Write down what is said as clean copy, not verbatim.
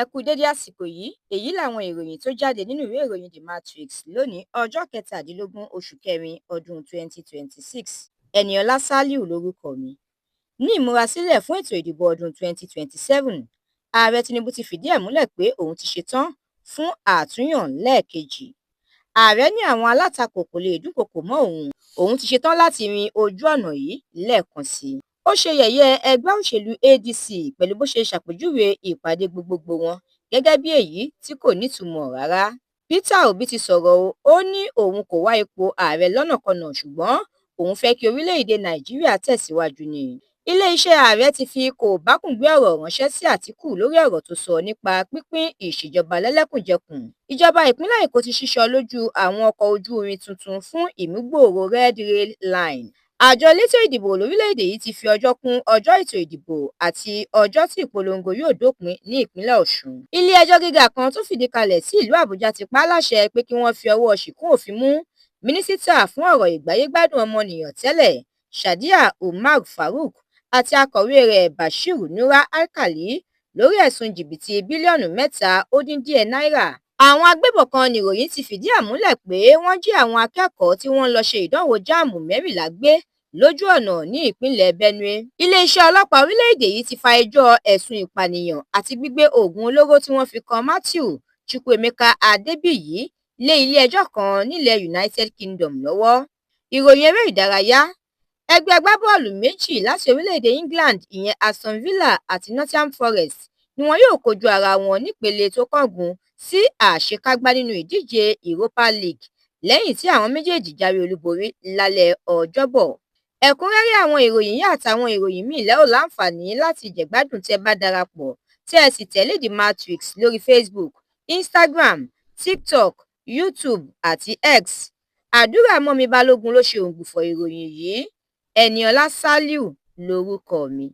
Ẹ kú dédé àsìkò yìí, èyí làwọn ìròyìn tó jáde nínú ìwé ìròyìn The Matrix lónìí ọjọ́ 17 oṣù kẹrin ọdún 2026. Ẹniọlá Sálíù lórúkọ mi. Ní ìmúrasílẹ̀ fún ètò ìdìbò ọdún 2027, Ààrẹ Tinubu ti fìdí ẹ̀ múlẹ̀ pé òun ti ṣetán fún àtúnyàn lẹ́ẹ̀kejì. Ààrẹ ní àwọn alátakò kò lè dúnkòokò mọ́ òun ti ṣetán láti rin ojú ọ̀nà yìí lẹ́ẹ̀kan sí i. Ó ṣe yẹ̀yẹ́ ẹgbẹ́ òṣèlú ADC pẹ̀lú bó ṣe ṣàpèjúwe ìpàdé gbogbogbò wọn gẹ́gẹ́ bí èyí tí kò nítumọ̀ rárá. Peter Obi ti sọ̀rọ̀ ó ní òun kò wá ipò ààrẹ lọ́nàkọnà ṣùgbọ́n òun fẹ́ kí orílẹ̀-èdè Nàìjíríà tẹ̀síwájú ni. Ilé-iṣẹ́ ààrẹ ti fi kòbákùngbé ọ̀rọ̀ ránṣẹ́ sí Àtíkù lórí ọ̀rọ̀ tó sọ nípa pínpín ìṣèjọba lẹ́lẹ́kùnjẹkùn. Ìjọba ìpínlẹ̀ Èkó ti ṣíṣọ lójú àwọn ọkọ̀ ojú irin tuntun fún ìmúgbòòrò Red Rail Line. Àjọ elétò ìdìbò lórílẹ̀-èdè yìí ti fi ọjọ́ kún ọjọ́ ètò ìdìbò àti ọjọ́ tí ìpolongo yóò dópin ní ìpínlẹ̀ Ọ̀ṣun. Ilé-ẹjọ́ gíga kan tó fìdí kalẹ̀ sí ìlú Àbújá ti pa á láṣẹ pé kí wọ́n fi ọwọ́ ṣìkún òfin mú mínísítà fún ọ̀rọ̀ ìgbáyégbádùn ọmọnìyàn tẹ́lẹ̀ Sadiya Umar Farouk àti akọ̀wé rẹ̀ Bashir Nura Alkali lórí ẹ̀sùn jìbìtì bílíọ̀nù 3 díẹ̀ náírà. Àwọn agbébọn kan níròyìn ti fìdí ẹ̀ múlẹ̀ pé wọ́n jí àwọn akẹ́kọ̀ọ́ tí wọ́n lọ ṣe ìdánwò jáàmù 14 gbé lójú ọ̀nà ní ìpínlẹ̀ Benue. Iléeṣẹ́ ọlọ́pàá orílẹ̀-èdè yìí ti fa ẹjọ́ ẹ̀sùn ìpànìyàn àti gbígbé oògùn olóró tí wọ́n fi kan Matthew Chukwuemeka Adébíyì lé ilé-ẹjọ́ kan nílẹ̀ United Kingdom lọ́wọ́. Ìròyìn eré ìdárayá. Ẹgbẹ́ agbábọ́ọ̀lù méjì láti orílẹ̀-èdè England ìyẹn Aston Villa àti Nottingham Forest ni wọn yóò kojú ara wọn nípele tó kángun sí àṣekágbá nínú ìdíje Europa League lẹ́yìn tí àwọn méjèèjì jáwé olúborí lálẹ́ Ọjọ́bọ̀. Ẹ̀kúnrẹ́rẹ́ àwọn ìròyìn yìí àtàwọn ìròyìn míì lẹ́ ò láǹfààní láti jẹ̀gbádùn tẹ́ bá darapọ̀ tẹ́ ẹ sì tẹ̀lé The Matrix lórí Facebook, Instagram, TikTok, YouTube àti X. Àdúràmọ́mi Balógun ló ṣe òǹgbùfọ̀ ìròyìn yìí. Ẹniọlá Sálíù lórúkọ mi.